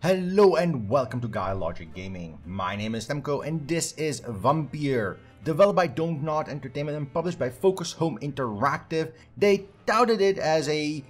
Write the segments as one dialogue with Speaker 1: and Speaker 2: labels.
Speaker 1: Hello and welcome to GuyLogicGaming. My name is Temco and this is Vampyr. Developed by Don't Nod Entertainment and published by Focus Home Interactive, they touted it as a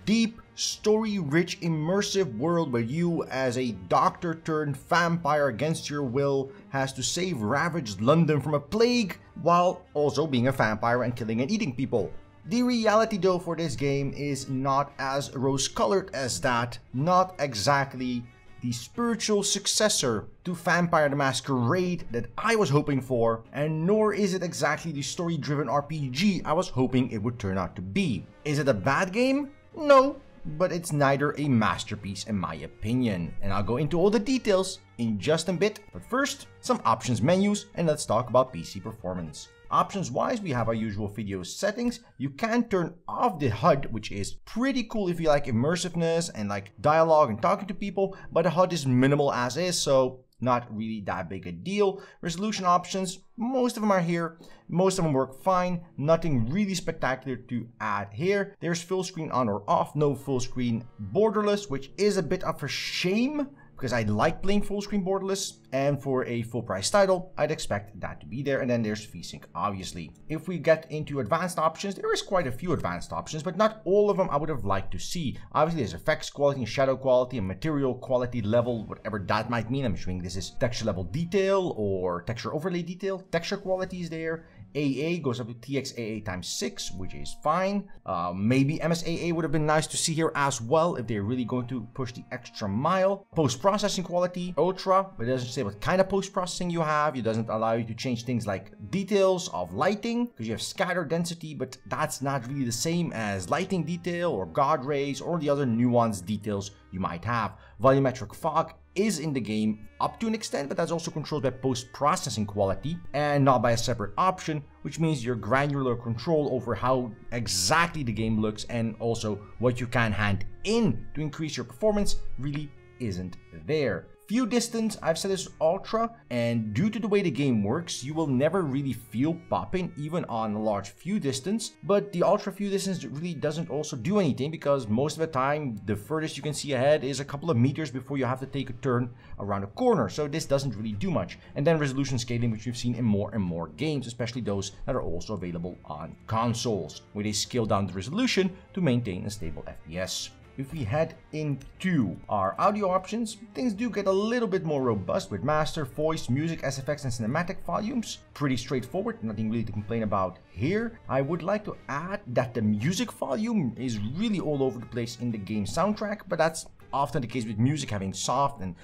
Speaker 1: deep, story-rich, immersive world where you, as a doctor turned vampire against your will, has to save ravaged London from a plague while also being a vampire and killing and eating people. The reality though for this game is not as rose-colored as that, not exactly the spiritual successor to Vampire the Masquerade that I was hoping for, and nor is it exactly the story-driven RPG I was hoping it would turn out to be. Is it a bad game? No, but it's neither a masterpiece in my opinion, and I'll go into all the details in just a bit, but first, some options menus, and let's talk about PC performance. Options wise, we have our usual video settings. You can turn off the HUD, which is pretty cool if you like immersiveness and like dialogue and talking to people, but the HUD is minimal as is, so not really that big a deal. Resolution options, most of them are here. Most of them work fine. Nothing really spectacular to add here. There's full screen on or off, no full screen borderless, which is a bit of a shame, because I like playing full screen borderless, and for a full price title, I'd expect that to be there. And then there's VSync, obviously. If we get into advanced options, there is quite a few advanced options, but not all of them I would have liked to see. Obviously, there's effects quality, and shadow quality, and material quality level, whatever that might mean. I'm assuming this is texture level detail or texture overlay detail. Texture quality is there. AA goes up to TXAA times 6, which is fine. Maybe MSAA would have been nice to see here as well if they're really going to push the extra mile. Post-processing quality, ultra, but it doesn't say what kind of post-processing you have. It doesn't allow you to change things like details of lighting, because you have scatter density, but that's not really the same as lighting detail or God rays or the other nuanced details you might have. Volumetric fog is in the game up to an extent, but that's also controlled by post-processing quality and not by a separate option, which means your granular control over how exactly the game looks and also what you can hand in to increase your performance really isn't there. View distance, I've set this ultra, and due to the way the game works, you will never really feel popping even on a large view distance, but the ultra view distance really doesn't also do anything because most of the time the furthest you can see ahead is a couple of meters before you have to take a turn around a corner, so this doesn't really do much. And then resolution scaling, which we've seen in more and more games, especially those that are also available on consoles, where they scale down the resolution to maintain a stable FPS. If we head into our audio options, things do get a little bit more robust with master, voice, music, SFX, and cinematic volumes. Pretty straightforward, nothing really to complain about here. I would like to add that the music volume is really all over the place in the game soundtrack, but that's often the case with music having soft and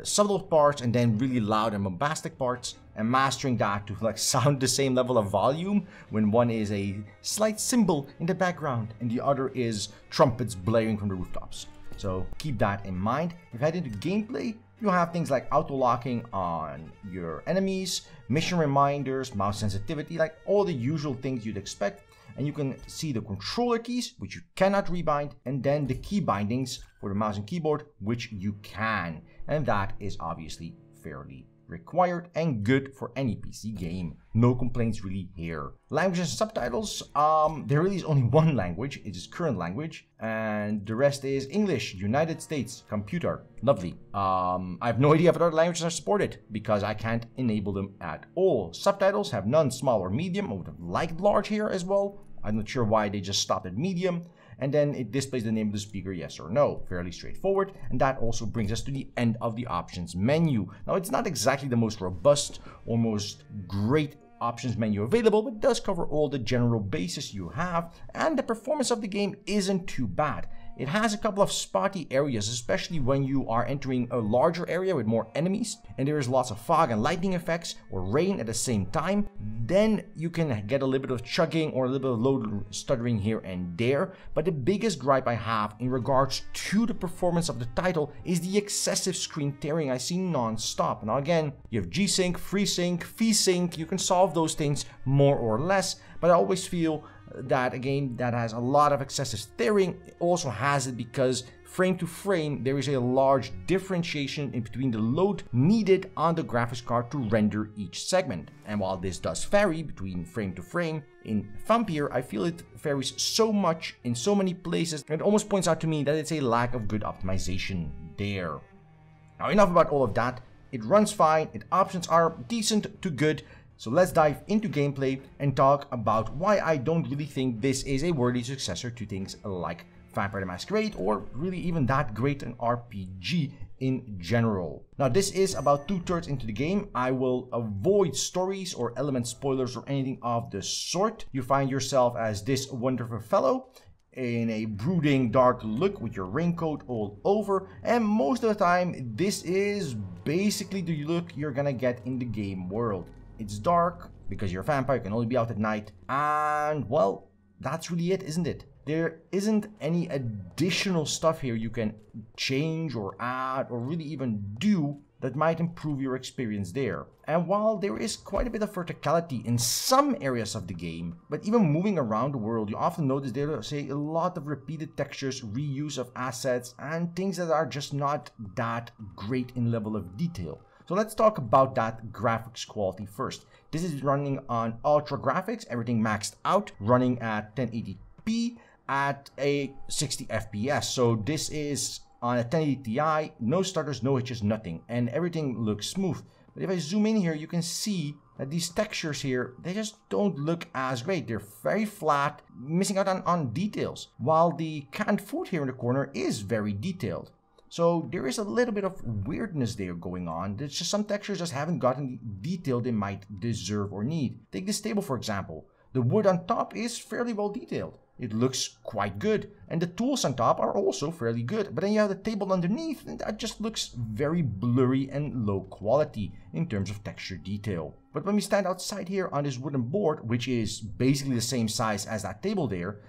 Speaker 1: subtle parts and then really loud and bombastic parts, and mastering that to like sound the same level of volume when one is a slight cymbal in the background and the other is trumpets blaring from the rooftops. So keep that in mind. If you head into gameplay, you have things like auto-locking on your enemies, mission reminders, mouse sensitivity, like all the usual things you'd expect. And you can see the controller keys, which you cannot rebind, and then the key bindings for the mouse and keyboard, which you can. And that is obviously fairly required and good for any PC game. No complaints really here. Languages and subtitles, there really is only one language, it is current language, and the rest is English, United States, computer. Lovely. I have no idea if other languages are supported because I can't enable them at all. Subtitles have none, small or medium. I would have liked large here as well. I'm not sure why they just stopped at medium. And then it displays the name of the speaker, yes or no. Fairly straightforward. And that also brings us to the end of the options menu. Now, it's not exactly the most robust or most great options menu available, but it does cover all the general bases you have, and the performance of the game isn't too bad. It has a couple of spotty areas, especially when you are entering a larger area with more enemies, and there is lots of fog and lightning effects or rain at the same time. Then you can get a little bit of chugging or a little bit of load stuttering here and there. But the biggest gripe I have in regards to the performance of the title is the excessive screen tearing I see non-stop. Now again, you have G-Sync, FreeSync, VSync, you can solve those things more or less, but I always feel that a game that has a lot of excessive tearing also has it because frame to frame there is a large differentiation in between the load needed on the graphics card to render each segment. And while this does vary between frame to frame, in Vampyr I feel it varies so much in so many places that it almost points out to me that it's a lack of good optimization there. Now enough about all of that. It runs fine, its options are decent to good, so let's dive into gameplay and talk about why I don't really think this is a worthy successor to things like Vampyr the Masquerade, or really even that great an RPG in general. Now this is about 2/3 into the game. I will avoid stories or element spoilers or anything of the sort. You find yourself as this wonderful fellow in a brooding dark look with your raincoat all over, and most of the time this is basically the look you're gonna get in the game world. It's dark because you're a vampire, you can only be out at night, and well, that's really it, isn't it? There isn't any additional stuff here you can change or add or really even do that might improve your experience there. And while there is quite a bit of verticality in some areas of the game, but even moving around the world, you often notice there's a lot of repeated textures, reuse of assets, and things that are just not that great in level of detail. So let's talk about that graphics quality first. This is running on ultra graphics, everything maxed out, running at 1080p at a 60 FPS. So this is on a 1080 Ti, no stutters, no hitches, nothing, and everything looks smooth. But if I zoom in here, you can see that these textures here, they just don't look as great. They're very flat, missing out on details, while the canned food here in the corner is very detailed. So there is a little bit of weirdness there going on. There's just some textures just haven't gotten the detail they might deserve or need. Take this table for example. The wood on top is fairly well detailed. It looks quite good, and the tools on top are also fairly good, but then you have the table underneath, and that just looks very blurry and low quality in terms of texture detail. But when we stand outside here on this wooden board, which is basically the same size as that table there,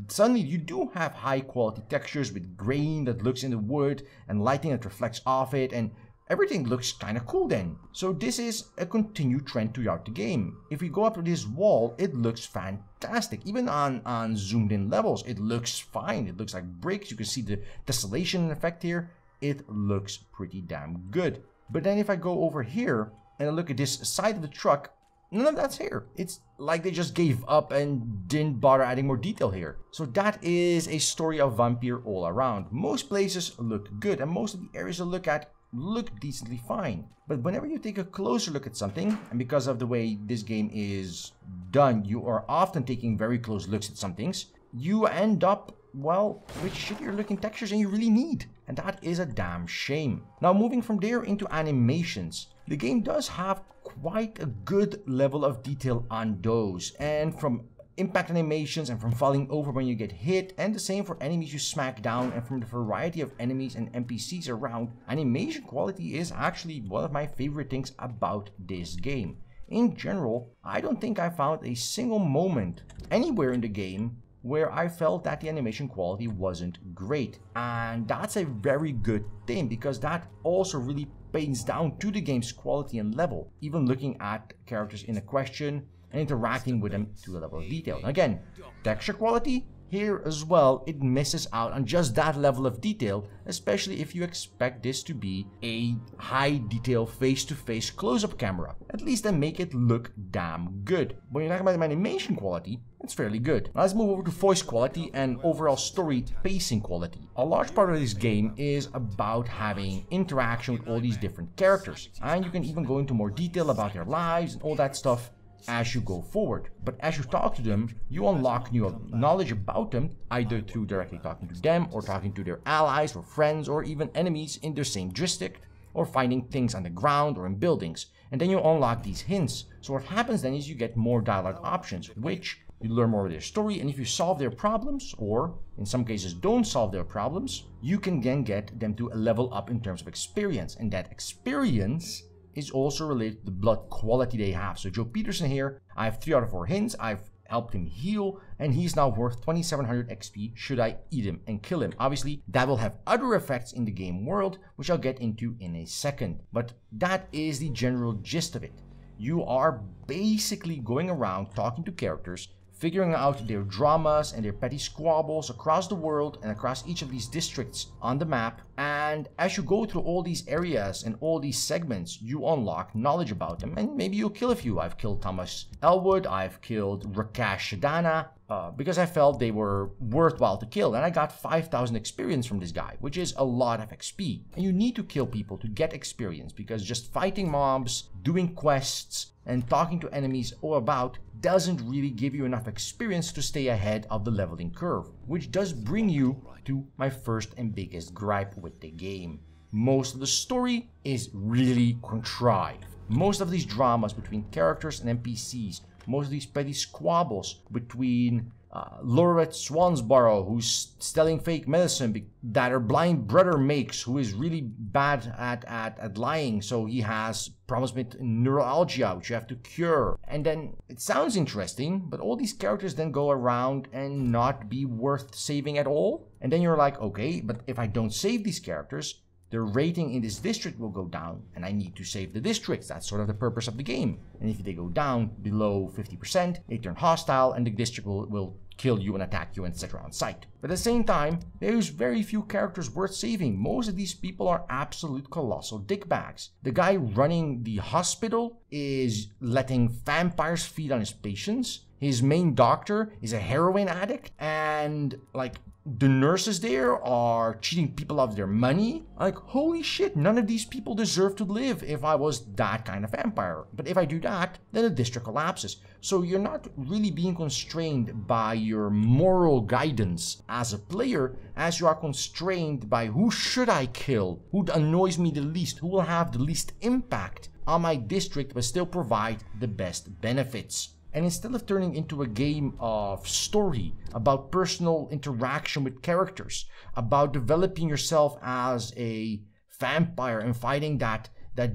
Speaker 1: suddenly you do have high quality textures with grain that looks in the wood and lighting that reflects off it, and everything looks kind of cool then. So this is a continued trend throughout the game. If we go up to this wall, it looks fantastic. Even on zoomed in levels, it looks fine. It looks like bricks. You can see the tessellation effect here. It looks pretty damn good. But then if I go over here and I look at this side of the truck, none of that's here. It's like they just gave up and didn't bother adding more detail here. So that is a story of Vampyr all around. Most places look good, and most of the areas I look at look decently fine. But whenever you take a closer look at something, and because of the way this game is done, you are often taking very close looks at some things, you end up, well, with shittier looking textures than you really need. And that is a damn shame. Now moving from there into animations, the game does have quite a good level of detail on those, and from impact animations and from falling over when you get hit, and the same for enemies you smack down, and from the variety of enemies and NPCs around, animation quality is actually one of my favorite things about this game. In general, I don't think I found a single moment anywhere in the game where I felt that the animation quality wasn't great, and that's a very good thing because that also really pays down to the game's quality and level, even looking at characters in a question and interacting with them to a level of detail. Again, texture quality here as well, it misses out on just that level of detail, especially if you expect this to be a high detail face-to-face close-up camera. At least then make it look damn good. When you're talking about animation quality, it's fairly good. Now let's move over to voice quality and overall story pacing quality. A large part of this game is about having interaction with all these different characters, and you can even go into more detail about their lives and all that stuff as you go forward. But as you talk to them, you unlock new knowledge about them, either through directly talking to them or talking to their allies or friends or even enemies in their same district, or finding things on the ground or in buildings, and then you unlock these hints. So what happens then is you get more dialogue options, which you learn more of their story, and if you solve their problems, or in some cases don't solve their problems, you can then get them to a level up in terms of experience, and that experience is also related to the blood quality they have. So Joe Peterson here, I have 3 out of 4 hints, I've helped him heal, and he's now worth 2700 XP should I eat him and kill him. Obviously, that will have other effects in the game world, which I'll get into in a second. But that is the general gist of it. You are basically going around talking to characters, figuring out their dramas and their petty squabbles across the world and across each of these districts on the map. And as you go through all these areas and all these segments, you unlock knowledge about them, and maybe you'll kill a few. I've killed Thomas Elwood, I've killed Rakesh Shadana, because I felt they were worthwhile to kill, and I got 5,000 experience from this guy, which is a lot of XP. And you need to kill people to get experience, because just fighting mobs, doing quests, and talking to enemies all about doesn't really give you enough experience to stay ahead of the leveling curve, which does bring you to my first and biggest gripe with the game. Most of the story is really contrived. Most of these dramas between characters and NPCs, most of these petty squabbles between Lorette Swansborough, who's selling fake medicine that her blind brother makes, who is really bad at lying, so he has problems with neuralgia, which you have to cure. And then it sounds interesting, but all these characters then go around and not be worth saving at all. And then you're like, okay, but if I don't save these characters, their rating in this district will go down, and I need to save the districts. That's sort of the purpose of the game. And if they go down below 50%, they turn hostile, and the district will kill you and attack you, etc. on sight. But at the same time, there's very few characters worth saving. Most of these people are absolute colossal dickbags. The guy running the hospital is letting vampires feed on his patients. His main doctor is a heroin addict, and like the nurses there are cheating people of their money. Like, holy shit, none of these people deserve to live if I was that kind of vampire. But if I do that, then the district collapses. So you're not really being constrained by your moral guidance as a player, as you are constrained by who should I kill, who annoys me the least, who will have the least impact on my district but still provide the best benefits. And instead of turning into a game of story, about personal interaction with characters, about developing yourself as a vampire and fighting that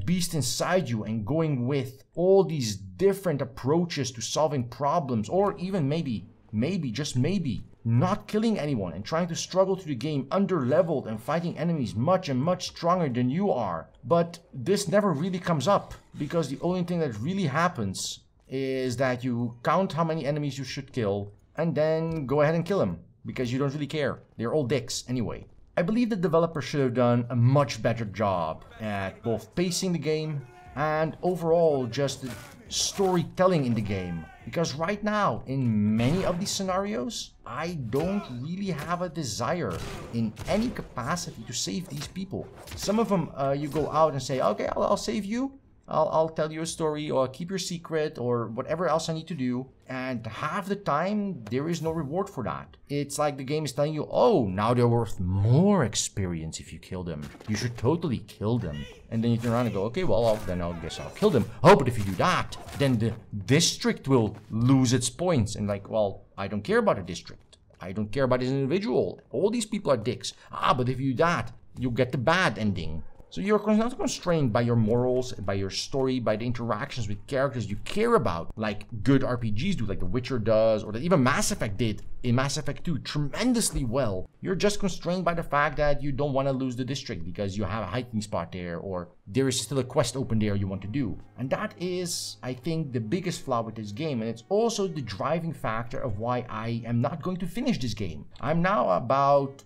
Speaker 1: beast inside you and going with all these different approaches to solving problems, or even maybe, just maybe, not killing anyone and trying to struggle through the game under-leveled and fighting enemies much and much stronger than you are. But this never really comes up, because the only thing that really happens is that you count how many enemies you should kill and then go ahead and kill them, because you don't really care. They're all dicks anyway. I believe the developers should have done a much better job at both pacing the game and overall just the storytelling in the game. Because right now, in many of these scenarios, I don't really have a desire in any capacity to save these people. Some of them, you go out and say, okay, I'll save you. I'll tell you a story, or I'll keep your secret, or whatever else I need to do. And half the time, there is no reward for that. It's like the game is telling you, oh, now they're worth more experience if you kill them. You should totally kill them. And then you turn around and go, okay, well, then I guess I'll kill them. Oh, but if you do that, then the district will lose its points. And like, well, I don't care about a district. I don't care about this individual. All these people are dicks. Ah, but if you do that, you'll get the bad ending. So you're not constrained by your morals, by your story, by the interactions with characters you care about, like good RPGs do, like The Witcher does, or that even Mass Effect did in Mass Effect 2 tremendously well. You're just constrained by the fact that you don't want to lose the district because you have a hiking spot there, or there is still a quest open there you want to do. And that is, I think, the biggest flaw with this game, and it's also the driving factor of why I am not going to finish this game. I'm now about,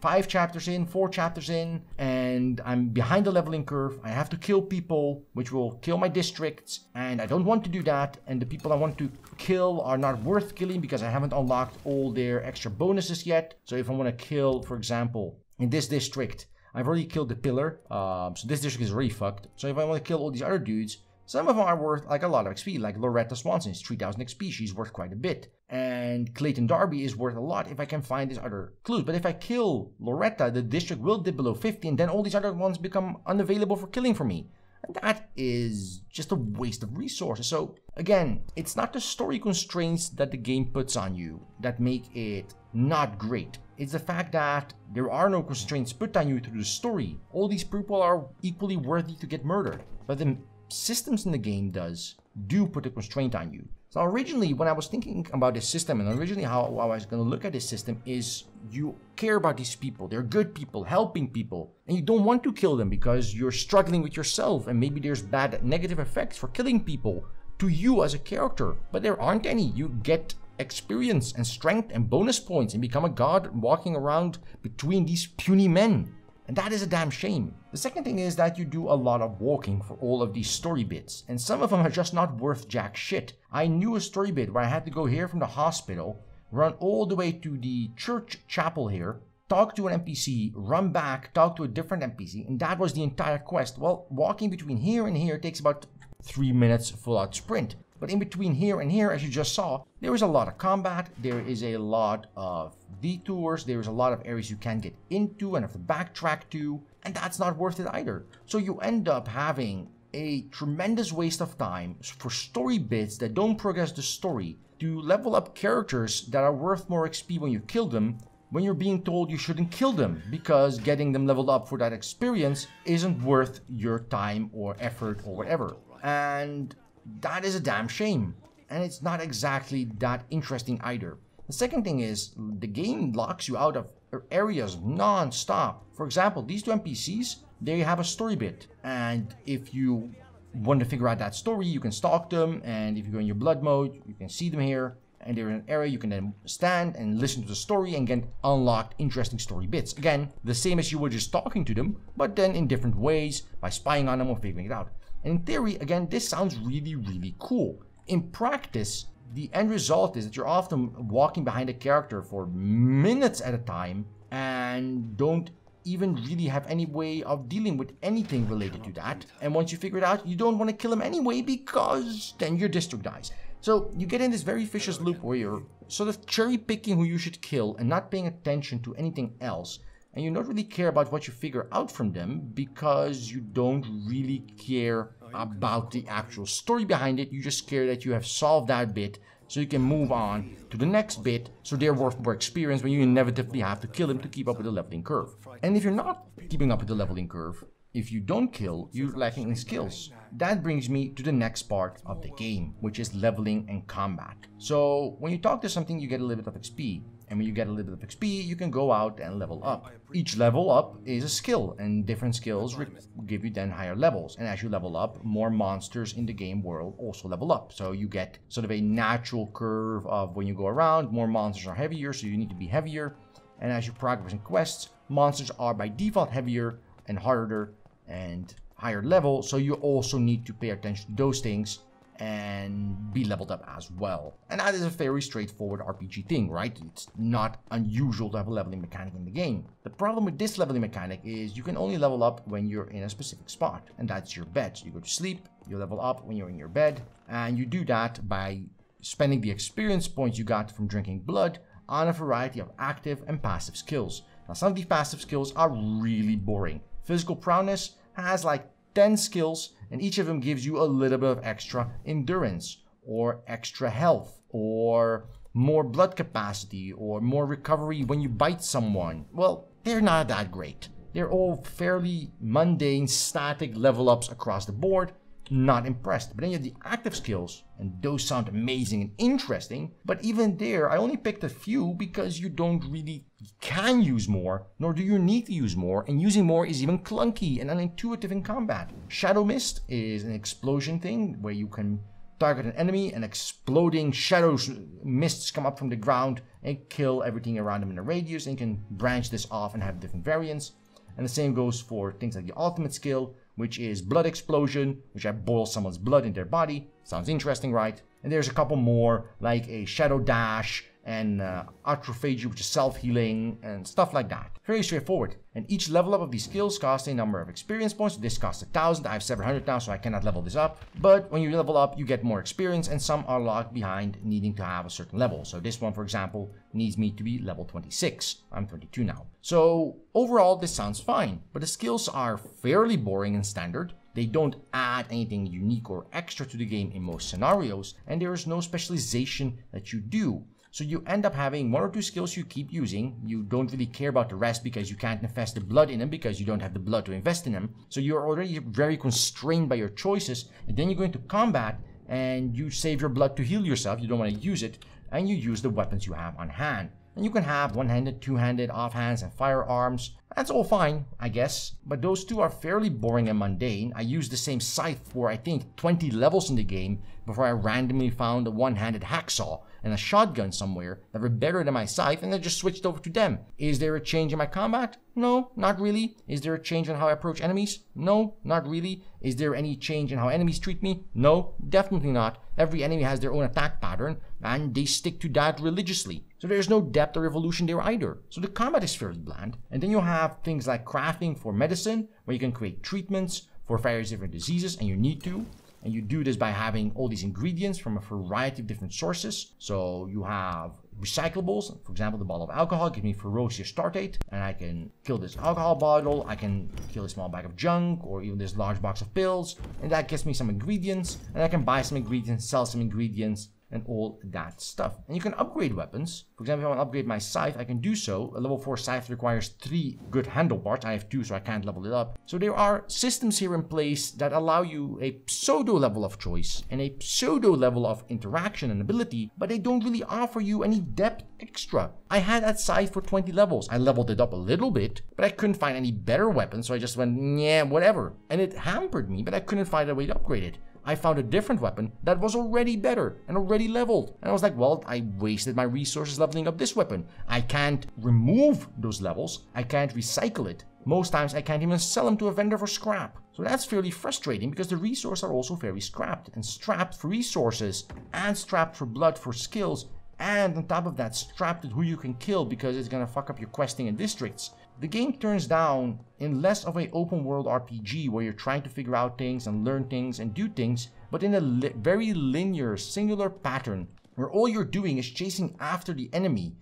Speaker 1: 4 chapters in, and I'm behind the leveling curve. I have to kill people, which will kill my districts, and I don't want to do that, and the people I want to kill are not worth killing because I haven't unlocked all their extra bonuses yet. So if I want to kill, for example, in this district, I've already killed the pillar, so this district is already fucked. So if I want to kill all these other dudes, some of them are worth like a lot of XP, like Loretta Swanson is 3,000 XP, she's worth quite a bit. And Clayton Darby is worth a lot if I can find these other clues. But if I kill Loretta, the district will dip below 50, and then all these other ones become unavailable for killing for me. And that is just a waste of resources. So again, it's not the story constraints that the game puts on you that make it not great. It's the fact that there are no constraints put on you through the story. All these people are equally worthy to get murdered. But the systems in the game do put a constraint on you. So originally, when I was thinking about this system, and originally how I was going to look at this system is you care about these people. They're good people, helping people, and you don't want to kill them because you're struggling with yourself, and maybe there's bad negative effects for killing people to you as a character, but there aren't any. You get experience and strength and bonus points and become a god walking around between these puny men. And that is a damn shame. The second thing is that you do a lot of walking for all of these story bits, and some of them are just not worth jack shit. I knew a story bit where I had to go here from the hospital, run all the way to the church chapel here, talk to an NPC, run back, talk to a different NPC, and that was the entire quest. Well, walking between here and here takes about 3 minutes full out sprint. But in between here and here, as you just saw, there is a lot of combat, there is a lot of detours, there is a lot of areas you can get into and have to backtrack to, and that's not worth it either. So you end up having a tremendous waste of time for story bits that don't progress the story, to level up characters that are worth more XP when you kill them, when you're being told you shouldn't kill them, because getting them leveled up for that experience isn't worth your time or effort or whatever. And that is a damn shame, and it's not exactly that interesting either. The second thing is, the game locks you out of areas non-stop. For example, these two NPCs, they have a story bit, and if you want to figure out that story, you can stalk them, and if you go in your blood mode, you can see them here, and they're in an area you can then stand and listen to the story and get unlocked interesting story bits. Again, the same as you were just talking to them, but then in different ways, by spying on them or figuring it out. And in theory, again, this sounds really, really cool. In practice, the end result is that you're often walking behind a character for minutes at a time and don't even really have any way of dealing with anything related to that. And once you figure it out, you don't want to kill him anyway, because then your district dies. So you get in this very vicious loop where you're sort of cherry picking who you should kill and not paying attention to anything else. And you don't really care about what you figure out from them, because you don't really care about the actual story behind it. You just care that you have solved that bit so you can move on to the next bit, so they're worth more experience when you inevitably have to kill them to keep up with the leveling curve. And if you're not keeping up with the leveling curve, if you don't kill, you're lacking in skills. That brings me to the next part of the game, which is leveling and combat. So when you talk to something, you get a little bit of XP. And when you get a little bit of XP, you can go out and level up. Each level up is a skill, and different skills give you then higher levels. And as you level up, more monsters in the game world also level up. So you get sort of a natural curve of when you go around, more monsters are heavier, so you need to be heavier. And as you progress in quests, monsters are by default heavier and harder and higher level, so you also need to pay attention to those things and be leveled up as well. And that is a very straightforward RPG thing, right? It's not unusual to have a leveling mechanic in the game. The problem with this leveling mechanic is you can only level up when you're in a specific spot, and that's your bed. So you go to sleep, you level up when you're in your bed, and you do that by spending the experience points you got from drinking blood on a variety of active and passive skills. Now, some of these passive skills are really boring. Physical prowess has like 10 skills, and each of them gives you a little bit of extra endurance, or extra health, or more blood capacity, or more recovery when you bite someone. Well, they're not that great. They're all fairly mundane, static level ups across the board. Not impressed. But then you have the active skills, and those sound amazing and interesting, but even there I only picked a few because you don't really can use more, nor do you need to use more, and using more is even clunky and unintuitive in combat. Shadow Mist is an explosion thing where you can target an enemy and exploding shadows, mists come up from the ground and kill everything around them in a radius, and you can branch this off and have different variants. And the same goes for things like the ultimate skill, which is Blood Explosion, which I boil someone's blood in their body. Sounds interesting, right? And there's a couple more, like a Shadow Dash and Autophagy, which is self-healing and stuff like that. Very straightforward. And each level up of these skills costs a number of experience points. This costs 1,000. I have 700 now, so I cannot level this up. But when you level up, you get more experience, and some are locked behind needing to have a certain level. So this one, for example, needs me to be level 26. I'm 22 now. So overall, this sounds fine, but the skills are fairly boring and standard. They don't add anything unique or extra to the game in most scenarios, and there is no specialization that you do. So you end up having one or two skills you keep using. You don't really care about the rest because you can't invest the blood in them because you don't have the blood to invest in them. So you're already very constrained by your choices, and then you go into combat and you save your blood to heal yourself. You don't want to use it, and you use the weapons you have on hand. And you can have one-handed, two-handed, offhands, and firearms. That's all fine, I guess, but those two are fairly boring and mundane. I used the same scythe for, I think, 20 levels in the game before I randomly found a one-handed hacksaw. and a shotgun somewhere that were better than my scythe, and I just switched over to them. Is there a change in my combat? No, not really. Is there a change in how I approach enemies? No, not really. Is there any change in how enemies treat me? No, definitely not. Every enemy has their own attack pattern, and they stick to that religiously. So there's no depth or evolution there either. So the combat is fairly bland. And then you have things like crafting for medicine, where you can create treatments for various different diseases, and you need to. And you do this by having all these ingredients from a variety of different sources. So you have recyclables. For example, the bottle of alcohol gives me ferocious tartate, and I can kill this alcohol bottle. I can kill a small bag of junk, or even this large box of pills, and that gets me some ingredients. And I can buy some ingredients, sell some ingredients, and all that stuff. And you can upgrade weapons. For example, if I want to upgrade my scythe, I can do so. A level 4 scythe requires 3 good handle parts. I have 2, so I can't level it up. So there are systems here in place that allow you a pseudo level of choice and a pseudo level of interaction and ability, but they don't really offer you any depth extra. I had that scythe for 20 levels. I leveled it up a little bit, but I couldn't find any better weapons, so I just went, yeah, whatever. And it hampered me, but I couldn't find a way to upgrade it. I found a different weapon that was already better and already leveled. And I was like, well, I wasted my resources leveling up this weapon. I can't remove those levels. I can't recycle it. Most times I can't even sell them to a vendor for scrap. So that's fairly frustrating because the resources are also very scrapped. And strapped for resources and strapped for blood for skills. And on top of that, strapped at who you can kill because it's gonna fuck up your questing and districts. The game turns down in less of an open world RPG where you're trying to figure out things and learn things and do things, but in a very linear, singular pattern where all you're doing is chasing after the enemy,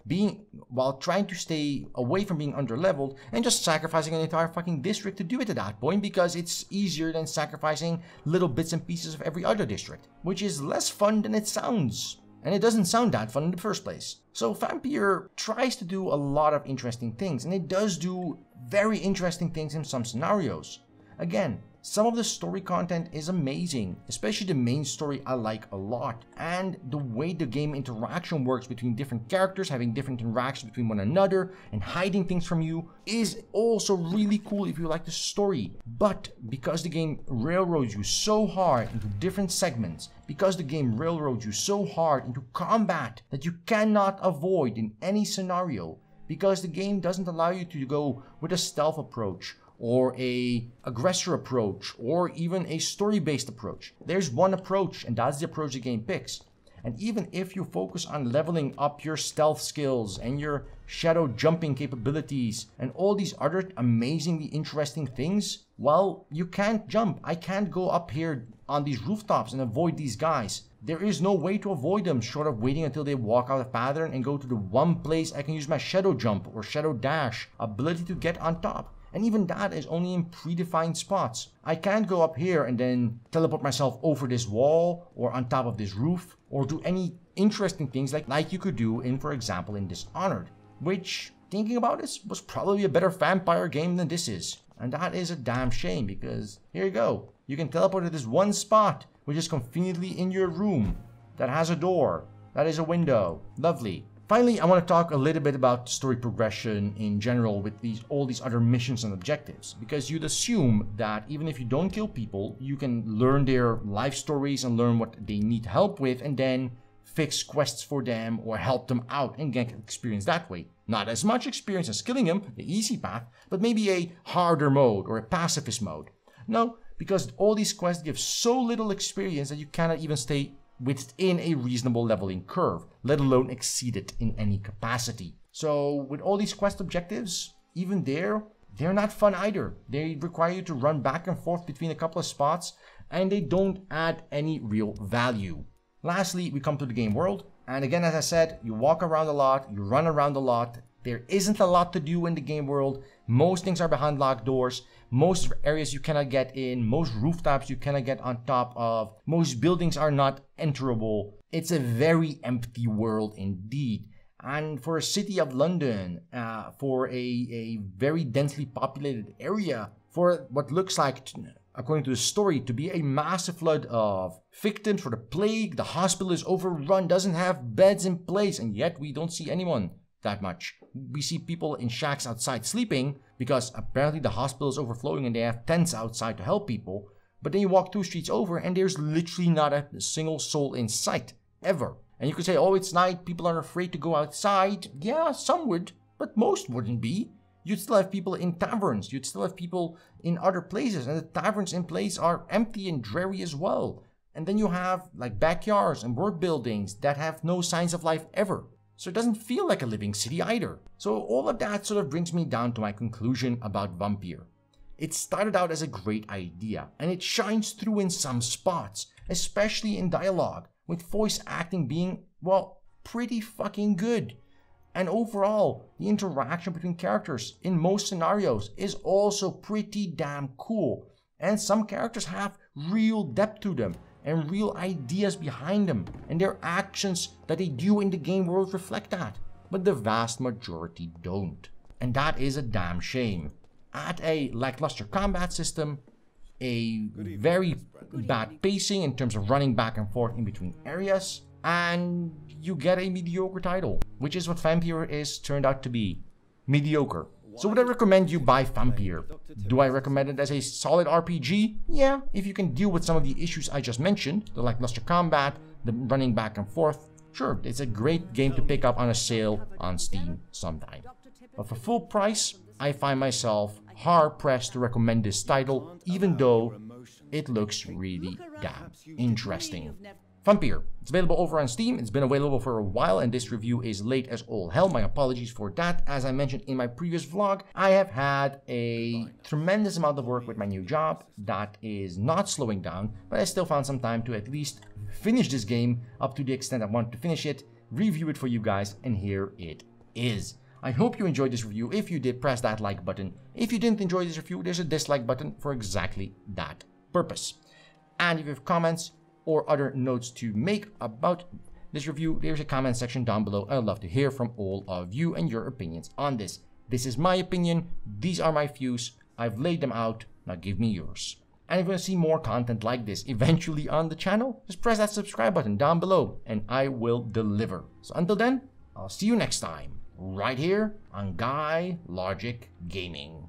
Speaker 1: while trying to stay away from being underleveled and just sacrificing an entire fucking district to do it at that point because it's easier than sacrificing little bits and pieces of every other district, which is less fun than it sounds. And it doesn't sound that fun in the first place. So Vampyr tries to do a lot of interesting things, and it does do very interesting things in some scenarios. Again, some of the story content is amazing, especially the main story I like a lot. And the way the game interaction works between different characters, having different interactions between one another, and hiding things from you is also really cool if you like the story. But because the game railroads you so hard into different segments, because the game railroads you so hard into combat that you cannot avoid in any scenario, because the game doesn't allow you to go with a stealth approach, or a aggressor approach, or even a story-based approach. There's one approach, and that's the approach the game picks. And even if you focus on leveling up your stealth skills and your shadow jumping capabilities and all these other amazingly interesting things, well, you can't jump. I can't go up here on these rooftops and avoid these guys. There is no way to avoid them short of waiting until they walk out of pattern and go to the one place I can use my shadow jump or shadow dash ability to get on top. And even that is only in predefined spots. I can't go up here and then teleport myself over this wall or on top of this roof or do any interesting things like you could do in, for example, in Dishonored, which, thinking about this, was probably a better vampire game than this is. And that is a damn shame because here you go. You can teleport to this one spot, which is conveniently in your room, that has a door, that is a window. Lovely. Finally, I want to talk a little bit about story progression in general with all these other missions and objectives, because you'd assume that even if you don't kill people, you can learn their life stories and learn what they need help with and then fix quests for them or help them out and get experience that way. Not as much experience as killing them, the easy path, but maybe a harder mode or a pacifist mode. No, because all these quests give so little experience that you cannot even stay within a reasonable leveling curve, let alone exceed it in any capacity. So with all these quest objectives, even they're not fun either. They require you to run back and forth between a couple of spots, and they don't add any real value. Lastly, we come to the game world, and again, as I said, you walk around a lot, you run around a lot. There isn't a lot to do in the game world. Most things are behind locked doors. Most areas you cannot get in. Most rooftops you cannot get on top of. Most buildings are not enterable. It's a very empty world indeed. And for a city of London, for a very densely populated area, for what looks like, according to the story, to be a massive flood of victims for the plague, the hospital is overrun, doesn't have beds in place, and yet we don't see anyone that much. We see people in shacks outside sleeping because apparently the hospital is overflowing and they have tents outside to help people. But then you walk 2 streets over and there's literally not a single soul in sight, ever. And you could say, oh, it's night, people are afraid to go outside. Yeah, some would, but most wouldn't be. You'd still have people in taverns, you'd still have people in other places, and the taverns in place are empty and dreary as well. And then you have like backyards and work buildings that have no signs of life ever. So it doesn't feel like a living city either. So all of that sort of brings me down to my conclusion about Vampyr. It started out as a great idea, and it shines through in some spots, especially in dialogue, with voice acting being, well, pretty fucking good. And overall, the interaction between characters in most scenarios is also pretty damn cool. And some characters have real depth to them and real ideas behind them, and their actions that they do in the game world reflect that. But the vast majority don't. And that is a damn shame. Add a lackluster combat system, a very bad pacing in terms of running back and forth in between areas, and you get a mediocre title, which is what Vampyr is turned out to be. Mediocre. So would I recommend you buy Vampyr? Do I recommend it as a solid RPG? Yeah, if you can deal with some of the issues I just mentioned, the lackluster combat, the running back and forth, sure, it's a great game to pick up on a sale on Steam sometime. But for full price, I find myself hard-pressed to recommend this title, even though it looks really damn interesting. Vampyr. It's available over on Steam. It's been available for a while, and this review is late as all hell. My apologies for that. As I mentioned in my previous vlog, I have had a tremendous amount of work with my new job. That is not slowing down, but I still found some time to at least finish this game up to the extent I wanted to finish it, review it for you guys, and here it is. I hope you enjoyed this review. If you did, press that like button. If you didn't enjoy this review, there's a dislike button for exactly that purpose. And if you have comments or other notes to make about this review, there's a comment section down below. I'd love to hear from all of you and your opinions on this. This is my opinion. These are my views. I've laid them out. Now give me yours. And if you want to see more content like this eventually on the channel, just press that subscribe button down below and I will deliver. So until then, I'll see you next time, right here on GuyLogicGaming.